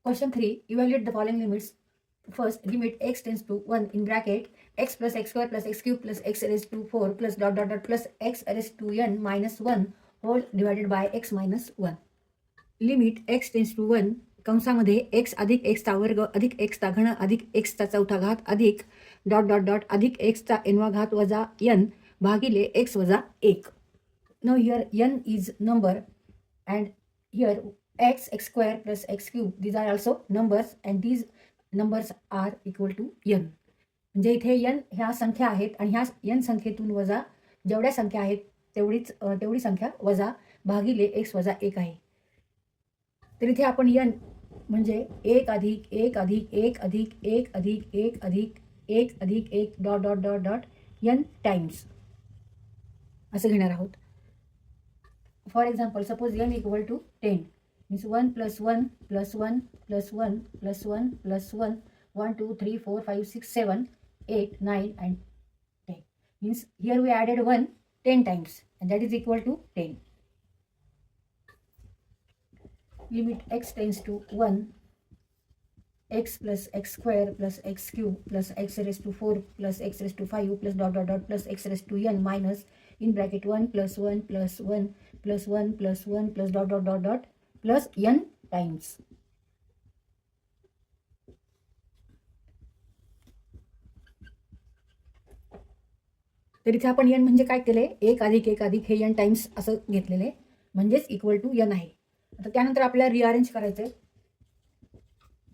Question 3. Evaluate the following limits. First, limit x tends to 1 in bracket x plus x square plus x cube plus x raised to 4 plus dot dot dot plus x raised to n minus 1 whole divided by x minus 1. Limit x tends to 1 कंसामध्ये x अधिक x चा वर्ग अधिक x चा घन अधिक x चा चौथा घात अधिक डॉट डॉट डॉट अधिक x चा n वा घात वजा n भागिले x वजा 1. Now here n is number and here x square plus x cube, these are also numbers and these numbers are equal to n. म्हणजे इथे n ह्या संख्या आहेत आणि ह्या n संख्येतून वजा जेवढ्या संख्या आहेत तेवढी संख्या वजा भागिले x वजा 1 आहे. तर इथे आपण n म्हणजे 1 अधिक 1 अधिक 1 अधिक 1 अधिक 1 अधिक 1 अधिक 1 dot dot dot dot n times असं घेणार आहोत. For example, suppose n equal to 10 means 1 plus 1 plus 1 plus 1 plus 1 plus 1 1 2 3 4 5 6 7 8 9 and 10 means here we added 1 10 times and that is equal to 10. Limit x tends to 1 x plus x square plus x cube plus x raised to 4 plus x raised to 5 plus dot dot dot plus x raised to n minus in bracket 1 plus 1 plus 1 plus 1 plus 1 plus dot dot dot dot plus n times. तर इथे आपण n म्हणजे काय केले, 1 अधिक 1 अधिक हे n times असं घेतलेले म्हणजेच इक्वल टू n आहे. आता त्यानंतर आपल्याला रिअरेंज करायचे,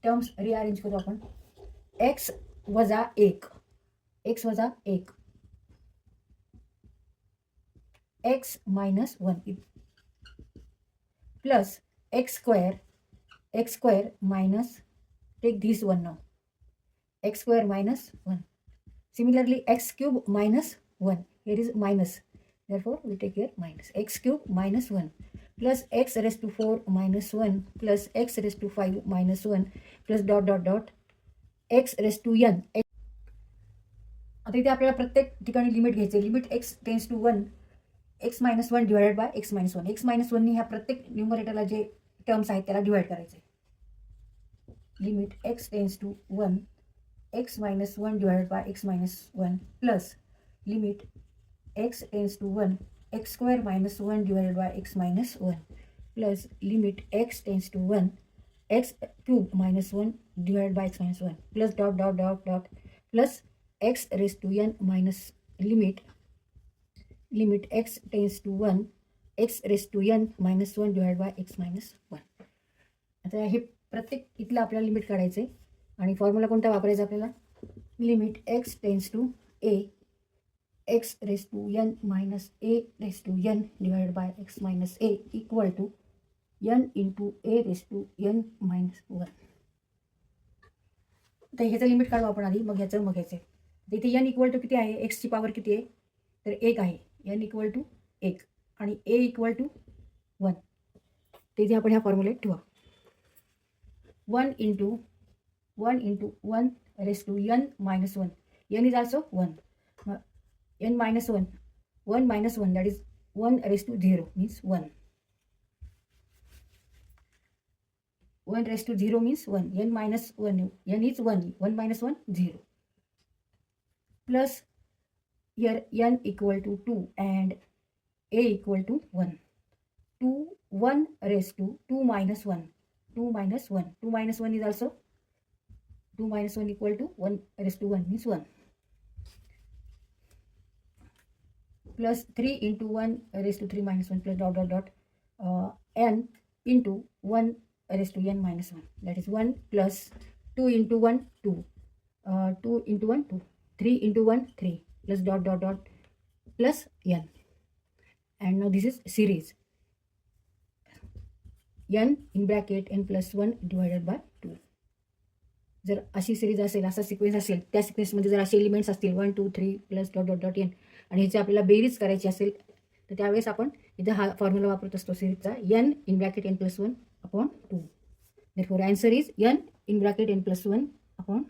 टर्म्स रिअरेंज करू आपण. x वजा 1 x वजा 1 x minus 1 plus x square minus, take this one now, x square minus 1. Similarly x cube minus 1, here is minus, therefore we take here minus x cube minus 1 plus x raised to 4 minus 1 plus x raised to 5 minus 1 plus dot dot dot x raised to n. आता इथे आपल्याला प्रत्येक ठिकाणी limit घ्यायचे. Limit x tends to 1 x minus 1 divided by x minus 1. x minus 1 नी ह्या प्रत्येक न्यूमरेटरला जे टर्म्स आहेत त्याला डिवाइड करायचे. Limit x tends to 1 x minus 1 divided by x minus 1 plus limit x tends to 1 x square minus 1 divided by x minus 1 plus limit x tends to 1 x cube minus 1 divided by x minus 1 plus dot dot dot dot plus x raised to n minus limit x tends to 1 x raised to n minus 1 divide by x minus 1. आता हे प्रत्येक इथलं आपल्याला limit काढायचे आणि formula कोणता वापरायचा आपल्याला, limit x tends to a x raised to n minus a raised to n divided by x minus a equal to n into a raised to n minus 1. तर ह्याचं लिमिट काढू आपण आधी, मग ह्याचं मग ह्याचे. इथे n इक्वल टू किती आहे, x ची पॉवर किती आहे तर 1 आहे, n इक्वल टू 1 आणि a इक्वल टू 1. ते इथे आपण ह्या फॉर्म्युलेत ठेवा. 1 into 1 raise to n minus 1, n is also 1, n minus 1 minus 1 that is 1 raised to 0 means 1. 1 raised to 0 means 1, n minus 1, n is 1, 1 minus 1 0 plus here n equal to 2 and a equal to 1. 2 1 raised to 2 minus 1, 2 minus 1, 2 minus 1 is also 2 minus 1 equal to 1 raised to 1 means 1 plus 3 into 1 raised to 3 minus 1 plus dot dot dot n into 1 raised to n minus 1, that is 1 plus 2 into 1 2, 2 into 1 2, 3 into 1 3 plus dot dot dot plus n. And now this is series n in bracket n plus 1 divided by 2. जर अशी series असेल, असा sequence असेल, त्या सिक्वेन्समध्ये जर असे elements असतील 1 2 3 plus dot dot dot n आणि ह्याची आपल्याला बेरीज करायची असेल तर त्यावेळेस आपण इथे हा फॉर्म्युला वापरत असतो सिरीजचा, n in bracket n plus 1 upon 2. Therefore answer is n in bracket n plus 1 upon